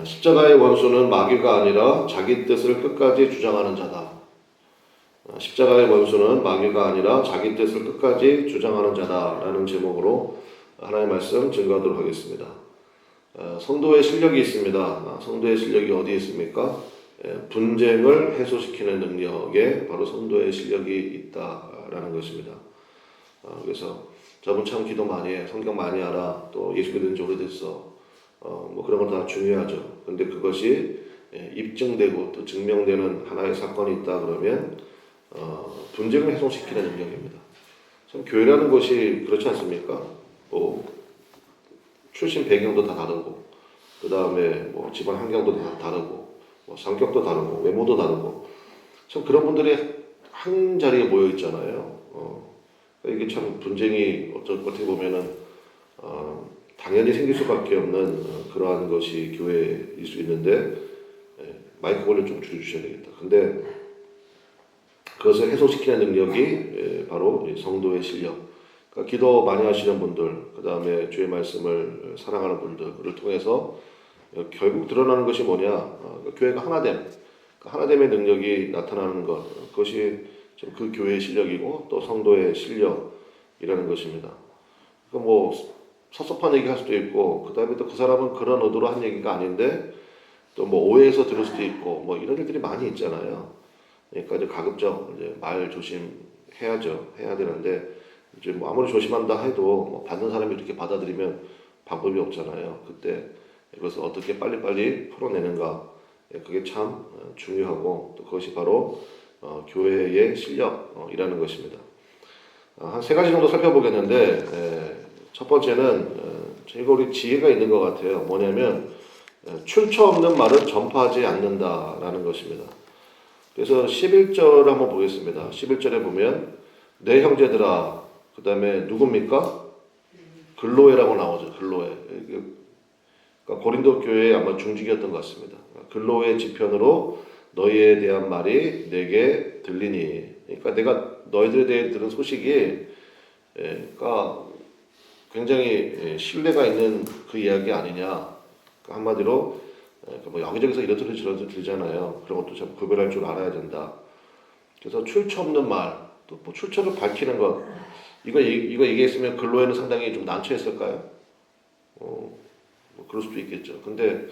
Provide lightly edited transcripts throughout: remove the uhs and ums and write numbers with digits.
십자가의 원수는 마귀가 아니라 자기 뜻을 끝까지 주장하는 자다. 십자가의 원수는 마귀가 아니라 자기 뜻을 끝까지 주장하는 자다라는 제목으로 하나님의 말씀 증거하도록 하겠습니다. 성도의 실력이 있습니다. 성도의 실력이 어디에 있습니까? 분쟁을 해소시키는 능력에 바로 성도의 실력이 있다라는 것입니다. 그래서 저분 참 기도 많이 해, 성경 많이 알아, 또 예수 믿은 지 오래됐어. 뭐 그런 건 다 중요하죠. 근데 그것이 입증되고 또 증명되는 하나의 사건이 있다 그러면 분쟁을 해소시키는 능력입니다. 참 교회라는 것이 그렇지 않습니까? 뭐 출신 배경도 다 다르고, 그 다음에 뭐 집안 환경도 다 다르고, 뭐 성격도 다르고, 외모도 다르고, 참 그런 분들이 한 자리에 모여 있잖아요. 이게 참 분쟁이 어떻게 보면은 당연히 생길 수밖에 없는 그러한 것이 교회일 수 있는데, 마이크 볼륨 좀 줄여주셔야 되겠다. 근데 그것을 해소시키는 능력이 바로 성도의 실력. 그러니까 기도 많이 하시는 분들, 그 다음에 주의 말씀을 사랑하는 분들을 통해서 결국 드러나는 것이 뭐냐? 교회가 하나됨, 하나됨의 능력이 나타나는 것, 그것이 그 교회의 실력이고 또 성도의 실력이라는 것입니다. 그러니까 뭐 섭섭한 얘기 할 수도 있고, 그 다음에 또 그 사람은 그런 의도로 한 얘기가 아닌데 또 뭐 오해해서 들을 수도 있고, 뭐 이런 일들이 많이 있잖아요. 그러니까 이제 가급적 이제 말 조심해야죠. 해야 되는데 이제 뭐 아무리 조심한다 해도 뭐 받는 사람이 이렇게 받아들이면 방법이 없잖아요. 그때 이것을 어떻게 빨리빨리 풀어내는가, 그게 참 중요하고 또 그것이 바로 교회의 실력이라는 것입니다. 한 세 가지 정도 살펴보겠는데, 첫 번째는 저희가 우리 지혜가 있는 것 같아요. 뭐냐면 출처 없는 말은 전파하지 않는다라는 것입니다. 그래서 11절을 한번 보겠습니다. 11절에 보면 내 형제들아, 그 다음에 누굽니까? 글로에라고 나오죠. 글로에. 그러니까 고린도 교회에 아마 중직이었던 것 같습니다. 글로에 지편으로 너희에 대한 말이 내게 들리니. 그러니까 내가 너희들에 대해 들은 소식이 그러니까 굉장히 신뢰가 있는 그 이야기 아니냐. 그러니까 한마디로 뭐 여기저기서 이런저런 들잖아요. 그런 것도 참 구별할 줄 알아야 된다. 그래서 출처 없는 말, 또 뭐 출처를 밝히는 것, 이거 얘기했으면 근로에는 상당히 좀 난처했을까요? 뭐 그럴 수도 있겠죠. 근데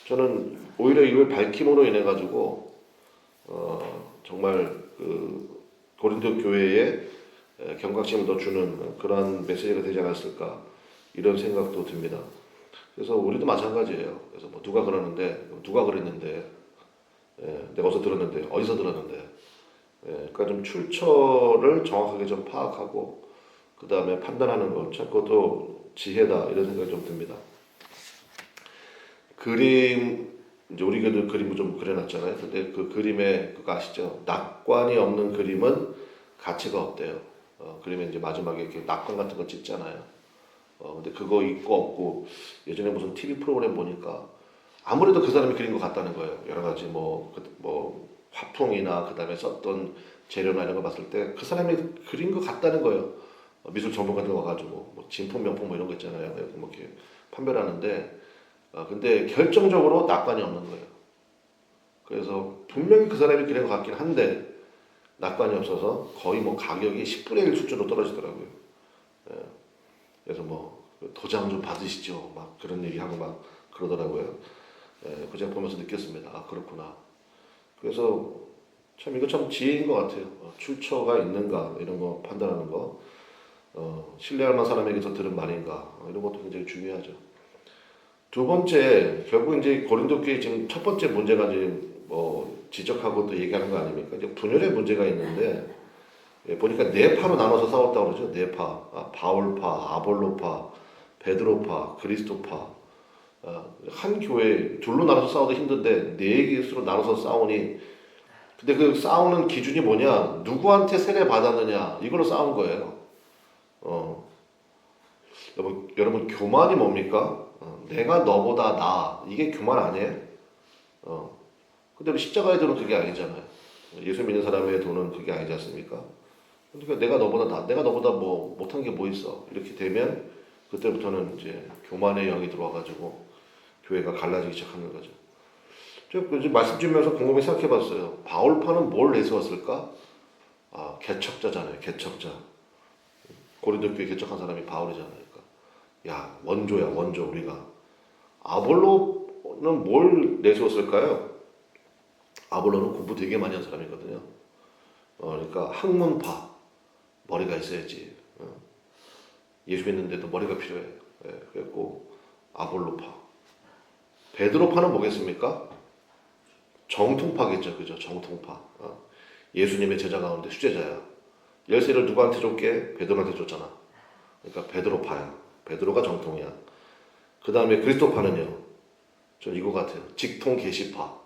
저는 오히려 이걸 밝힘으로 인해 가지고 정말 그 고린도 교회에 경각심을 더 주는 그러한 메시지가 되지 않았을까 이런 생각도 듭니다. 그래서 우리도 마찬가지예요. 그래서 뭐 누가 그러는데, 누가 그랬는데, 내가 어디서 들었는데, 어디서 들었는데, 그러니까 좀 출처를 정확하게 좀 파악하고 그 다음에 판단하는 것, 참 그것도 지혜다 이런 생각이 좀 듭니다. 그림, 이제 우리 교도 그림을 좀 그려놨잖아요. 근데 그 그림에 그거 아시죠? 낙관이 없는 그림은 가치가 없대요. 그림에 이제 마지막에 이렇게 낙관 같은 거 찍잖아요. 근데 그거 있고 없고, 예전에 무슨 TV 프로그램 보니까 아무래도 그 사람이 그린 것 같다는 거예요. 여러 가지 뭐 화풍이나 그 다음에 썼던 재료나 이런 거 봤을 때 그 사람이 그린 것 같다는 거예요. 미술 전문가들 와가지고 뭐 진품 명품 뭐 이런 거 있잖아요. 뭐 이렇게 판별을 하는데, 근데 결정적으로 낙관이 없는 거예요. 그래서 분명히 그 사람이 그린 것 같긴 한데 낙관이 없어서 거의 뭐 가격이 10분의 1 수준으로 떨어지더라고요. 그래서 뭐 도장 좀 받으시죠. 막 그런 얘기하고 막 그러더라고요. 그 제가 보면서 느꼈습니다. 아, 그렇구나. 그래서 참 이거 참 지혜인 것 같아요. 출처가 있는가 이런 거 판단하는 거, 신뢰할 만한 사람에게서 들은 말인가 이런 것도 굉장히 중요하죠. 두 번째, 결국 이제 고린도 교회 지금 첫 번째 문제가 이제 뭐 지적하고 또 얘기하는 거 아닙니까? 이제 분열의 문제가 있는데, 보니까 네 파로 나눠서 싸웠다고 그러죠. 네 파. 바울파, 아볼로파, 베드로파, 그리스도파. 한 교회 둘로 나눠서 싸워도 힘든데 네 개수로 나눠서 싸우니, 근데 그 싸우는 기준이 뭐냐? 누구한테 세례 받았느냐? 이걸로 싸운 거예요. 여러분 교만이 뭡니까? 내가 너보다 나. 이게 교만 아니에요? 근데 우리 십자가의 도는 그게 아니잖아요. 예수 믿는 사람의 도는 그게 아니지 않습니까? 그러니까 내가 너보다 나, 내가 너보다 뭐 못한 게 뭐 있어? 이렇게 되면 그때부터는 이제 교만의 영이 들어와가지고 교회가 갈라지기 시작하는 거죠. 제가 이제 말씀 주면서 곰곰이 생각해 봤어요. 바울파는 뭘 내세웠을까? 개척자잖아요. 개척자. 고린도 교회 개척한 사람이 바울이잖아요. 그러니까. 야, 원조야, 원조, 우리가. 아볼로는 뭘 내세웠을까요? 아볼로는 공부 되게 많이 한 사람이거든요. 그러니까 학문파, 머리가 있어야지. 예수 믿는데도 머리가 필요해. 그랬고, 아볼로파. 베드로파는 뭐겠습니까? 정통파겠죠. 그죠? 정통파. 예수님의 제자 가운데 수제자야. 열쇠를 누구한테 줬게? 베드로한테 줬잖아. 그러니까 베드로파야. 베드로가 정통이야. 그 다음에 그리스도파는요. 전 이거 같아요. 직통 계시파.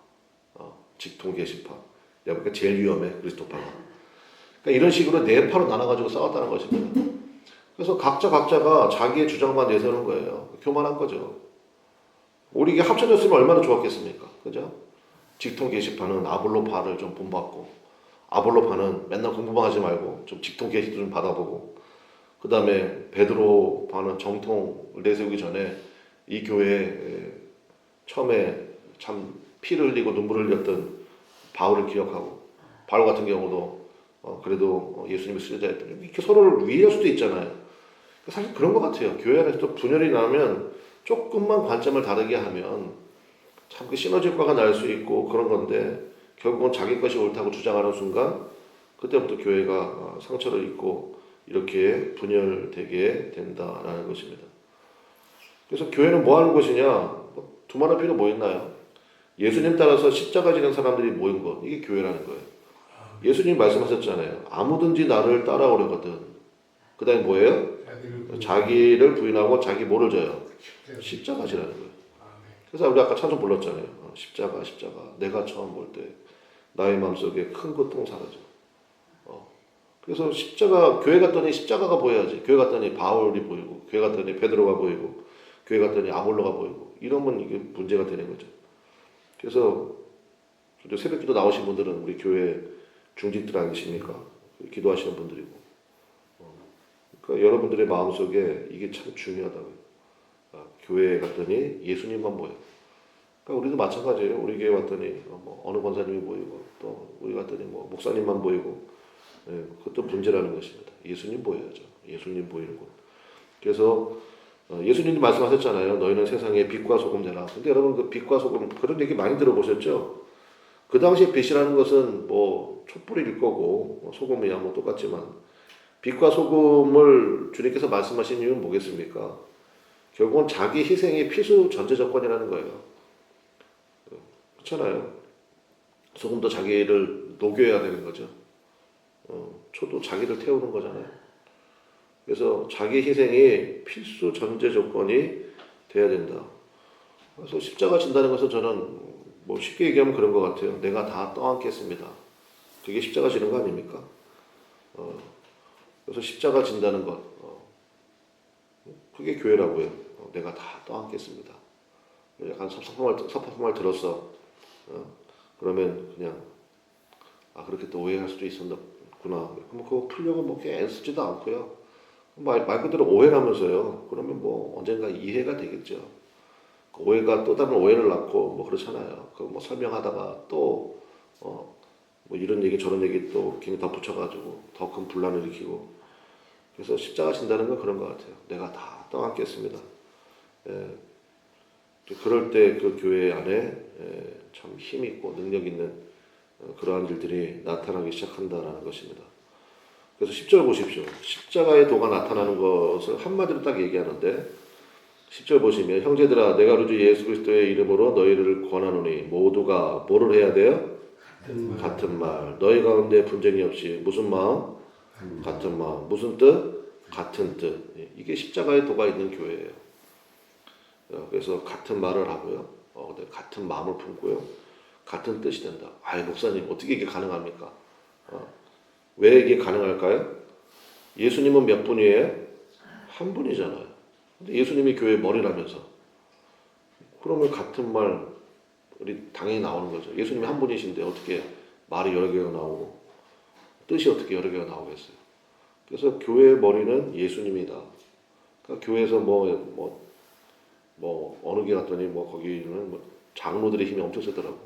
직통 계시파. 내가 보니까 제일 위험해. 그리스도파가. 그러니까 이런 식으로 네 파로 나눠가지고 싸웠다는 것입니다. 그래서 각자가 자기의 주장만 내세우는 거예요. 교만한 거죠. 우리 이게 합쳐졌으면 얼마나 좋았겠습니까? 그죠? 직통 계시파는 아볼로파를 좀 본받고, 아볼로파는 맨날 공부만 하지 말고 좀 직통 계시도 좀 받아보고, 그 다음에 베드로파는 정통을 내세우기 전에 이 교회에 처음에 참 피를 흘리고 눈물을 흘렸던 바울을 기억하고, 바울 같은 경우도 그래도 예수님의 수제자였던, 이렇게 서로를 위할 수도 있잖아요. 사실 그런 것 같아요. 교회 안에서 또 분열이 나면 조금만 관점을 다르게 하면 참 그 시너지 효과가 날 수 있고 그런 건데, 결국은 자기 것이 옳다고 주장하는 순간 그때부터 교회가 상처를 입고 이렇게 분열되게 된다라는 것입니다. 그래서 교회는 뭐 하는 것이냐? 두말할 필요 뭐 있나요? 예수님 따라서 십자가 지는 사람들이 모인 것, 이게 교회라는 거예요. 예수님 말씀하셨잖아요. 아무든지 나를 따라오려거든. 그 다음에 뭐예요? 자기를 부인하고 자기 뭐를 져요? 십자가 지라는 거예요. 그래서 우리 아까 찬송 불렀잖아요. 십자가. 내가 처음 볼 때 나의 마음속에 큰 고통 사라져. 그래서 십자가, 교회 갔더니 십자가가 보여야지. 교회 갔더니 바울이 보이고, 교회 갔더니 베드로가 보이고, 교회 갔더니 아볼로가 보이고, 이러면 이게 문제가 되는 거죠. 그래서 새벽기도 나오신 분들은 우리 교회 중직들 아니십니까? 기도하시는 분들이고, 그러니까 여러분들의 마음속에 이게 참 중요하다고요. 교회에 갔더니 예수님만 보여. 그러니까 우리도 마찬가지예요. 우리 교회 왔더니 어느 권사님이 보이고, 또 우리 갔더니 목사님만 보이고, 그것도 문제라는 것입니다. 예수님 보여야죠. 예수님 보이는 곳. 그래서 예수님도 말씀하셨잖아요. 너희는 세상의 빛과 소금 되라. 근데 여러분 그 빛과 소금 그런 얘기 많이 들어보셨죠? 그 당시에 빛이라는 것은 촛불일 거고 소금이야 똑같지만, 빛과 소금을 주님께서 말씀하신 이유는 뭐겠습니까? 결국은 자기 희생이 필수 전제 조건이라는 거예요. 그렇잖아요. 소금도 자기를 녹여야 되는 거죠. 초도 자기를 태우는 거잖아요. 그래서 자기 희생이 필수 전제 조건이 돼야 된다. 그래서 십자가 진다는 것은 저는 쉽게 얘기하면 그런 것 같아요. 내가 다 떠안겠습니다. 그게 십자가 지는 거 아닙니까? 그래서 십자가 진다는 것, 그게 교회라고요. 내가 다 떠안겠습니다. 약간 섭섭한 말 들었어. 그러면 그냥 그렇게 또 오해할 수도 있었구나. 그럼 그거 풀려고 애쓰지도 않고요. 말 그대로 오해라면서요. 그러면 언젠가 이해가 되겠죠. 그 오해가 또 다른 오해를 낳고 그렇잖아요. 그 설명하다가 또 이런 얘기 저런 얘기 또 괜히 덧붙여가지고 더 큰 분란을 일으키고. 그래서 십자가 진다는 건 그런 것 같아요. 내가 다 떠안겠습니다. 그럴 때 그 교회 안에 참 힘 있고 능력 있는 그러한 일들이 나타나기 시작한다라는 것입니다. 그래서 10절 보십시오. 십자가의 도가 나타나는 것을 한마디로 딱 얘기하는데, 10절 보시면 형제들아 내가 우리 주 예수 그리스도의 이름으로 너희를 권하노니 모두가 뭐를 해야 돼요? 같은 말. 너희 가운데 분쟁이 없이 무슨 마음? 같은 마음. 무슨 뜻? 같은 뜻. 이게 십자가의 도가 있는 교회예요. 그래서 같은 말을 하고요. 같은 마음을 품고요. 같은 뜻이 된다. 목사님 어떻게 이게 가능합니까? 왜 이게 가능할까요? 예수님은 몇 분이에요? 한 분이잖아요. 근데 예수님이 교회의 머리라면서. 그러면 같은 말이 당연히 나오는 거죠. 예수님이 한 분이신데 어떻게 말이 여러 개가 나오고 뜻이 어떻게 여러 개가 나오겠어요. 그래서 교회의 머리는 예수님이다. 그러니까 교회에서 뭐 어느 게 갔더니 뭐 거기는 뭐 장로들의 힘이 엄청 세더라고.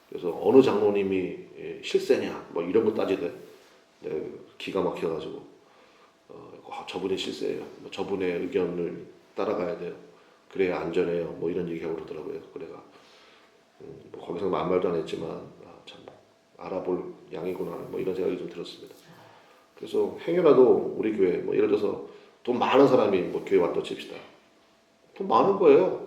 그래서 어느 장로님이 실세냐 뭐 이런 거 따지대. 네, 기가 막혀가지고 저분이 실세예요. 뭐 저분의 의견을 따라가야 돼요. 그래야 안전해요. 뭐 이런 얘기하고 그러더라고요. 그래가 뭐 거기서 아무 말도 안 했지만 참 알아볼 양이구나 뭐 이런 생각이 좀 들었습니다. 그래서 행여라도 우리 교회 뭐 예를 들어서 돈 많은 사람이 뭐 교회 왔다 칩시다. 돈 많은 거예요.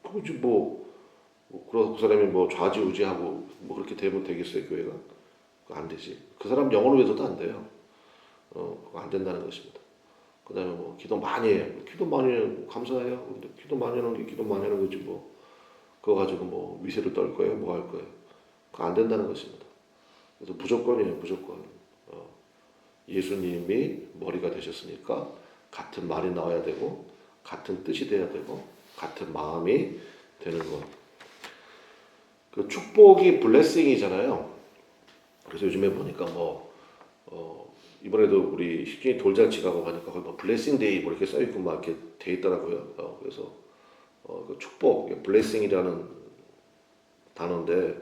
그지 그 사람이 뭐 좌지우지하고 뭐 그렇게 되면 되겠어요 교회가? 그거 안 되지. 그 사람 영혼을 위해서도 안 돼요. 그거 안 된다는 것입니다. 그다음에 뭐 기도 많이 해요. 기도 많이 해요. 감사해요. 근데 기도 많이 하는 게 기도 많이 하는 거지 뭐. 그거 가지고 뭐 위세를 떨 거예요? 뭐 할 거예요? 그거 안 된다는 것입니다. 그래서 무조건이에요, 무조건. 예수님이 머리가 되셨으니까 같은 말이 나와야 되고 같은 뜻이 돼야 되고 같은 마음이 되는 것. 그 축복이 블레싱이잖아요. 그래서 요즘에 보니까 이번에도 우리 시중에 돌잔치 가고 가니까 거기 뭐 블레싱 데이 뭐 이렇게 써 있고 막 이렇게 돼 있더라고요. 그래서 그 축복, 블레싱이라는 단어인데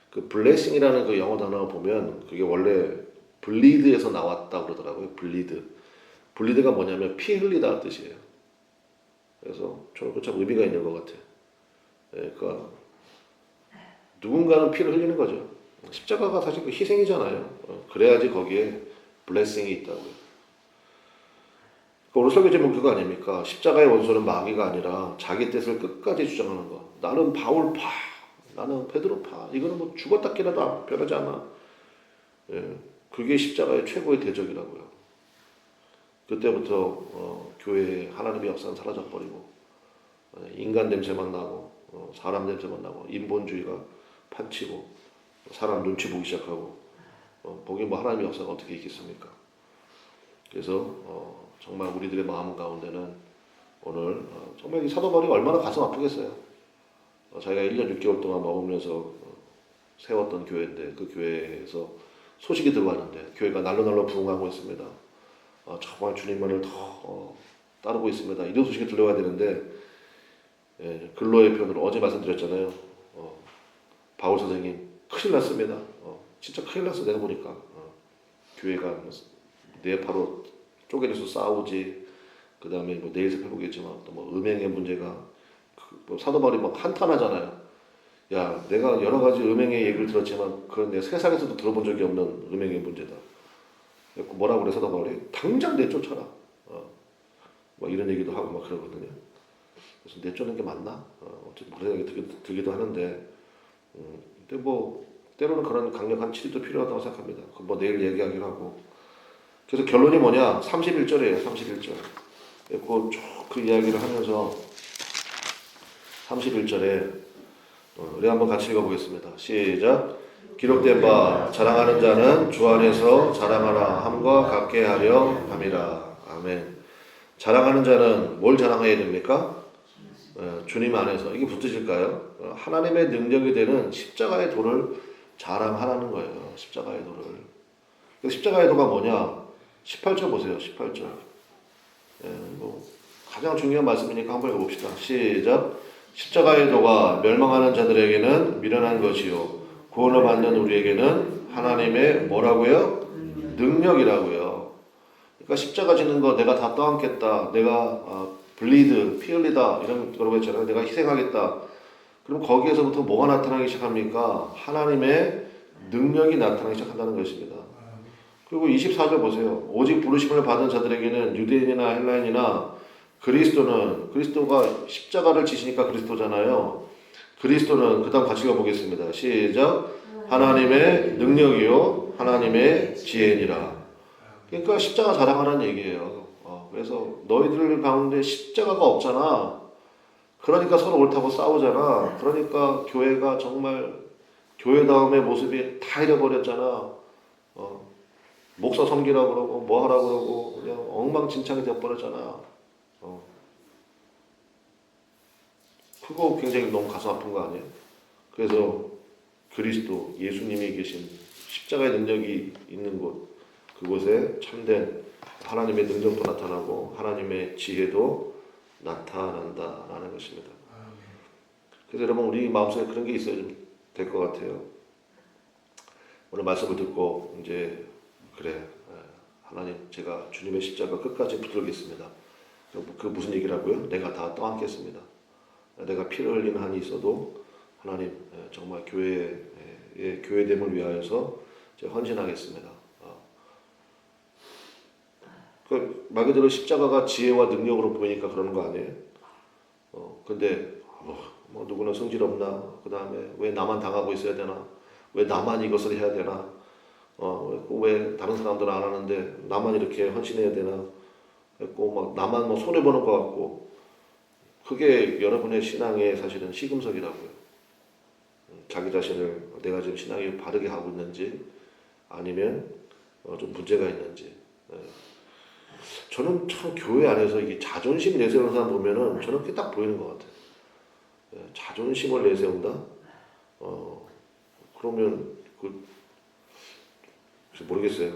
그 블레싱이라는 그 영어 단어 보면 그게 원래 블리드에서 나왔다고 그러더라고요. 블리드가 뭐냐면 피 흘리다 뜻이에요. 그래서 저는 그 참 의미가 있는 것 같아요. 그러니까 누군가는 피를 흘리는 거죠. 십자가가 사실 그 희생이잖아요. 그래야지 거기에 블레싱이 있다고요. 오늘 설교 제목 그거 아닙니까? 십자가의 원수는 마귀가 아니라 자기 뜻을 끝까지 주장하는 거. 나는 바울파, 나는 베드로파. 이거는 뭐 죽었다 깨어나도 변하지 않아. 그게 십자가의 최고의 대적이라고요. 그때부터 교회에 하나님의 역사는 사라져 버리고 인간 냄새만 나고 사람 냄새만 나고 인본주의가 판치고 사람 눈치 보기 시작하고 거기 뭐 하나님의 역사가 어떻게 있겠습니까? 그래서 정말 우리들의 마음 가운데는 오늘 정말 이 사도 바울이 얼마나 가슴 아프겠어요. 자기가 1년 6개월 동안 먹으면서 세웠던 교회인데 그 교회에서 소식이 들어왔는데 교회가 날로 부흥하고 있습니다. 정말 주님만을 더 따르고 있습니다. 이런 소식이 들려와야 되는데 글로의 표현으로 어제 말씀드렸잖아요. 바울 선생님 큰일 났습니다. 진짜 큰일 났어 내가 보니까 교회가 내 바로 쪼개져서 싸우지. 그 다음에 뭐 내일 살펴보겠지만 또 뭐 음행의 문제가 뭐 사도 바울이 막 한탄하잖아요. 야, 내가 여러 가지 음행의 얘기를 들었지만 그건 내 세상에서도 들어본 적이 없는 음행의 문제다. 뭐라고 그래 사도 바울이? 당장 내쫓아라. 뭐 이런 얘기도 하고 막 그러거든요. 그래서 내쫓는 게 맞나? 어쨌든 그런 생각이 들기도 하는데, 근데 뭐 때로는 그런 강력한 치료도 필요하다고 생각합니다. 뭐 내일 얘기하기로 하고. 그래서 결론이 뭐냐? 31절이에요. 31절. 그 이야기를 하면서 31절에 우리 한번 같이 읽어보겠습니다. 시작. 기록된 바 자랑하는 자는 주 안에서 자랑하라 함과 같게 하려 함이라. 아멘. 자랑하는 자는 뭘 자랑해야 됩니까? 주님 안에서. 이게 무슨 뜻일까요? 하나님의 능력이 되는 십자가의 도를 자랑하라는 거예요. 십자가의 도를. 십자가의 도가 뭐냐? 18절 보세요. 18절. 가장 중요한 말씀이니까 한번 읽어봅시다. 시작. 십자가의 도가 멸망하는 자들에게는 미련한 것이요 구원을 받는 우리에게는 하나님의 뭐라고요? 능력이라고요. 그러니까 십자가 지는 거 내가 다 떠안겠다. 내가 블리드, 피 흘리다 이런 거라고 했잖아요. 내가 희생하겠다. 그럼 거기에서부터 뭐가 나타나기 시작합니까? 하나님의 능력이 나타나기 시작한다는 것입니다. 그리고 24절 보세요. 오직 부르심을 받은 자들에게는 유대인이나 헬라인이나 그리스도가 십자가를 지시니까 그리스도잖아요. 그리스도는 그 다음 같이 가보겠습니다. 시작. 하나님의 능력이요 하나님의 지혜니라. 그러니까 십자가 자랑하라는 얘기예요. 그래서 너희들 가운데 십자가가 없잖아. 그러니까 서로 옳다고 싸우잖아. 그러니까 교회가 정말 교회다움의 모습이 다 잃어버렸잖아. 목사 섬기라고 그러고 뭐 하라고 그러고 그냥 엉망진창이 되어버렸잖아. 그거 굉장히 너무 가슴 아픈 거 아니에요? 그래서 그리스도 예수님이 계신 십자가의 능력이 있는 곳 그곳에 참된 하나님의 능력도 나타나고 하나님의 지혜도 나타난다라는 것입니다. 그래서 여러분 우리 마음속에 그런 게 있어야 될 것 같아요. 오늘 말씀을 듣고 이제 그래 하나님 제가 주님의 십자가 끝까지 붙들겠습니다. 그 무슨 얘기라고요? 내가 다 떠안겠습니다. 내가 피를 흘린 한이 있어도 하나님 정말 교회의 교회됨을 위하여서 제가 헌신하겠습니다. 말 그대로 십자가가 지혜와 능력으로 보이니까 그러는 거 아니에요? 근데 뭐 누구는 성질 없나? 그 다음에 왜 나만 당하고 있어야 되나? 왜 나만 이것을 해야 되나? 왜 다른 사람들은 안 하는데 나만 이렇게 헌신해야 되나? 막 나만 뭐 손해 보는 것 같고 그게 여러분의 신앙의 사실은 시금석이라고요. 자기 자신을 내가 지금 신앙이 바르게 하고 있는지 아니면 좀 문제가 있는지. 저는 참 교회 안에서 이게 자존심 내세우는 사람 보면은 저는 그게 딱 보이는 것 같아요. 자존심을 내세운다? 그러면 모르겠어요.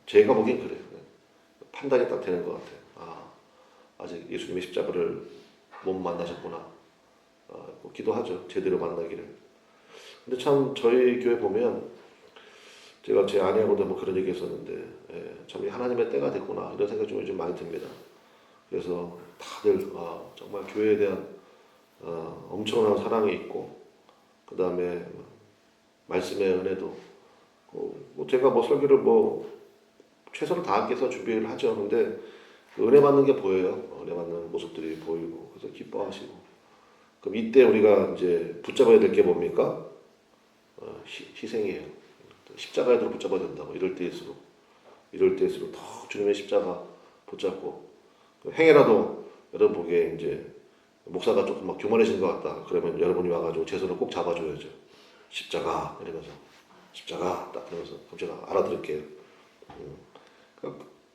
제가 보기엔 그래요. 판단이 딱 되는 것 같아요. 아직 예수님의 십자가를 못 만나셨구나. 기도하죠. 제대로 만나기를. 근데 참 저희 교회 보면 제가 제 아내하고도 뭐 그런 얘기 했었는데 참 하나님의 때가 됐구나 이런 생각이 좀 요즘 많이 듭니다. 그래서 다들 정말 교회에 대한 엄청난 사랑이 있고 그 다음에 말씀의 은혜도 뭐 제가 뭐 설교를 뭐 최선을 다하기 위해서 준비를 하죠. 근데 은혜 받는 게 보여요. 은혜 받는 모습들이 보이고 그래서 기뻐하시고. 그럼 이때 우리가 이제 붙잡아야 될 게 뭡니까? 희생이에요. 십자가에 더 붙잡아야 된다고. 이럴 때일수록 더 주님의 십자가 붙잡고 행여라도 여러분 보기에 이제 목사가 조금 막 교만해진 것 같다. 그러면 여러분이 와가지고 제 손을 꼭 잡아줘야죠. 십자가 이러면서 십자가 딱 그러면서 그럼 제가 알아들을게요.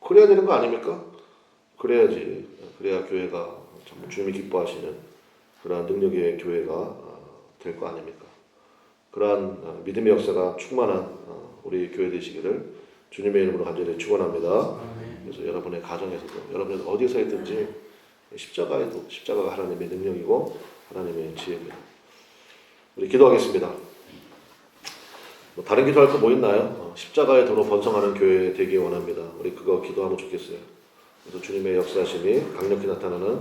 그래야 되는 거 아닙니까? 그래야지. 그래야 교회가 참 주님이 기뻐하시는 그러한 능력의 교회가 될 거 아닙니까? 그러한 믿음의 역사가 충만한 우리 교회 되시기를 주님의 이름으로 간절히 축원합니다. 그래서 여러분의 가정에서도 여러분 어디서 있든지 십자가가 하나님의 능력이고 하나님의 지혜입니다. 우리 기도하겠습니다. 뭐 다른 기도할 거 뭐 있나요? 십자가의 도로 번성하는 교회 되기 원합니다. 우리 그거 기도하면 좋겠어요. 그래서 주님의 역사심이 강력히 나타나는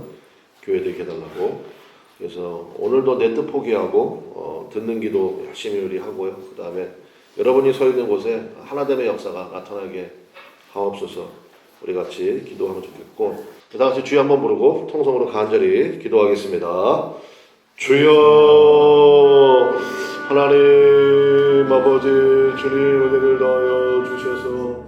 교회 되게 해달라고. 그래서 오늘도 내 뜻 포기하고 듣는 기도 열심히 우리 하고요. 그 다음에 여러분이 서 있는 곳에 하나됨의 역사가 나타나게 하옵소서. 우리 같이 기도하면 좋겠고 다 같이 주여 한번 부르고 통성으로 간절히 기도하겠습니다. 주여 하나님 아버지 주님 은혜를 더하여 주셔서